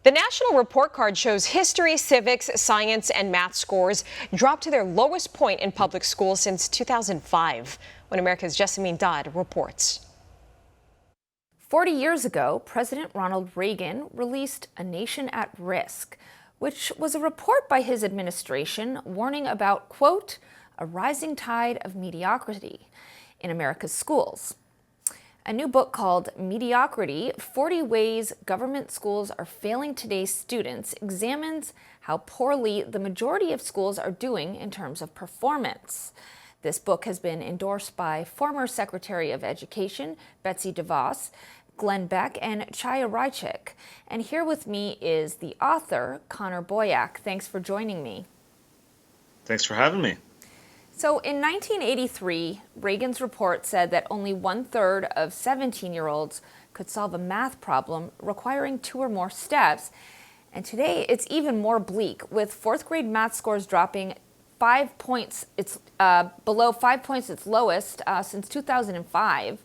The national report card shows history, civics, science, and math scores dropped to their lowest point in public schools since 2005. When America's Jessamine Dodd reports. 40 years ago, President Ronald Reagan released A Nation at Risk, which was a report by his administration warning about, quote, a rising tide of mediocrity in America's schools. A new book called Mediocrity, 40 Ways Government Schools Are Failing Today's Students examines how poorly the majority of schools are doing in terms of performance. This book has been endorsed by former Secretary of Education Betsy DeVos, Glenn Beck, and Chaya Rychik. And here with me is the author, Connor Boyack. Thanks for joining me. Thanks for having me. So in 1983, Reagan's report said that only 1/3 of 17-year-olds could solve a math problem requiring 2 or more steps. And today it's even more bleak, with 4th grade math scores dropping 5 points. It's below 5 points, its lowest since 2005.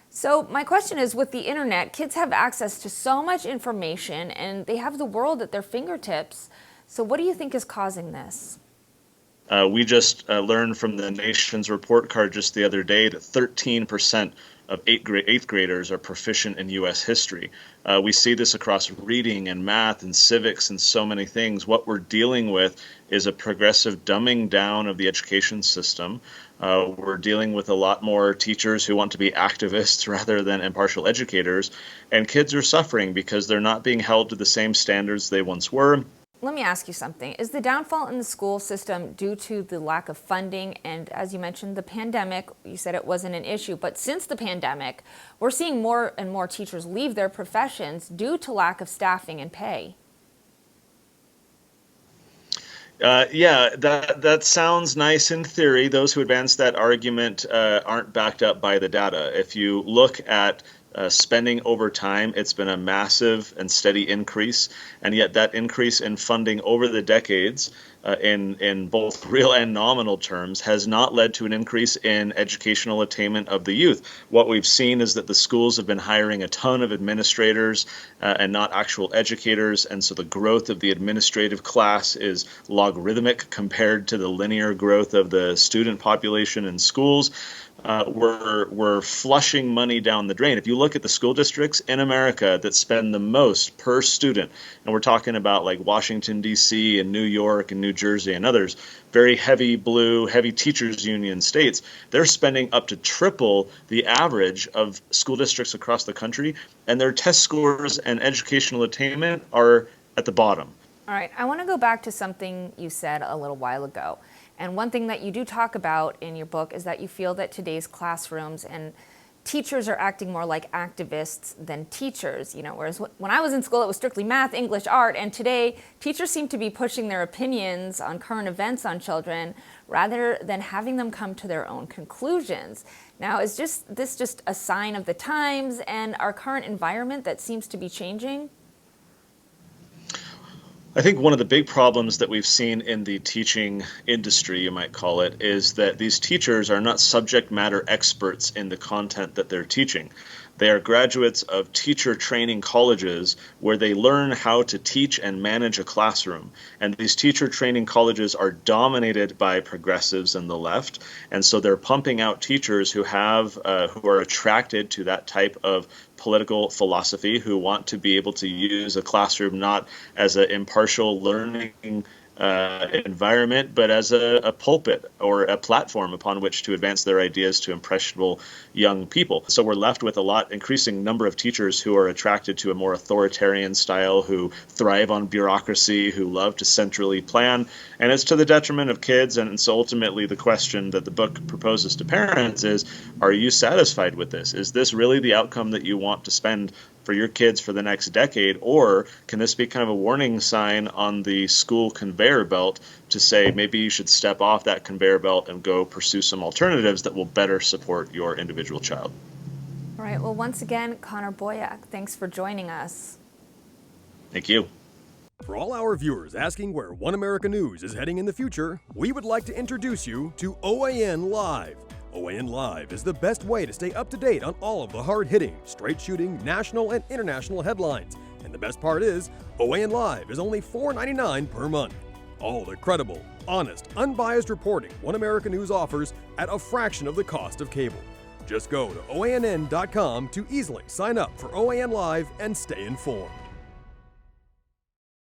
So my question is, with the internet, kids have access to so much information and they have the world at their fingertips. So what do you think is causing this? We just learned from the nation's report card just the other day that 13% of eighth graders are proficient in U.S. history. We see this across reading and math and civics and so many things. What we're dealing with is a progressive dumbing down of the education system. We're dealing with a lot more teachers who want to be activists rather than impartial educators. And kids are suffering because they're not being held to the same standards they once were. Let me ask you something. Is the downfall in the school system due to the lack of funding? And as you mentioned, the pandemic, you said it wasn't an issue, but since the pandemic, we're seeing more and more teachers leave their professions due to lack of staffing and pay. That sounds nice in theory. Those who advance that argument aren't backed up by the data. If you look at spending over time, it's been a massive and steady increase, and yet that increase in funding over the decades in both real and nominal terms has not led to an increase in educational attainment of the youth. What we've seen is that the schools have been hiring a ton of administrators and not actual educators, and so the growth of the administrative class is logarithmic compared to the linear growth of the student population in schools. We're flushing money down the drain. If you look at the school districts in America that spend the most per student, and we're talking about like Washington, D.C. and New York and New Jersey and others, very heavy blue, heavy teachers union states, they're spending up to triple the average of school districts across the country, and their test scores and educational attainment are at the bottom. All right, I want to go back to something you said a little while ago. And one thing that you do talk about in your book is that you feel that today's classrooms and teachers are acting more like activists than teachers. Whereas when I was in school, it was strictly math, English, art, and today teachers seem to be pushing their opinions on current events on children rather than having them come to their own conclusions. Now, is this just a sign of the times and our current environment that seems to be changing? I think one of the big problems that we've seen in the teaching industry, you might call it, is that these teachers are not subject matter experts in the content that they're teaching. They are graduates of teacher training colleges where they learn how to teach and manage a classroom. And these teacher training colleges are dominated by progressives and the left. And so they're pumping out teachers who are attracted to that type of political philosophy, who want to be able to use a classroom not as an impartial learning environment, but as a pulpit or a platform upon which to advance their ideas to impressionable young people. So we're left with increasing number of teachers who are attracted to a more authoritarian style, who thrive on bureaucracy, who love to centrally plan, and it's to the detriment of kids. And so ultimately the question that the book proposes to parents is, are you satisfied with this? Is this really the outcome that you want to spend for your kids for the next decade, or can this be kind of a warning sign on the school conveyor belt to say maybe you should step off that conveyor belt and go pursue some alternatives that will better support your individual child? All right. Well, once again, Connor Boyack, thanks for joining us. Thank you. For all our viewers asking where One America News is heading in the future, we would like to introduce you to OAN Live. OAN Live is the best way to stay up to date on all of the hard-hitting, straight-shooting, national and international headlines. And the best part is, OAN Live is only $4.99 per month. All the credible, honest, unbiased reporting One America News offers at a fraction of the cost of cable. Just go to OANN.com to easily sign up for OAN Live and stay informed.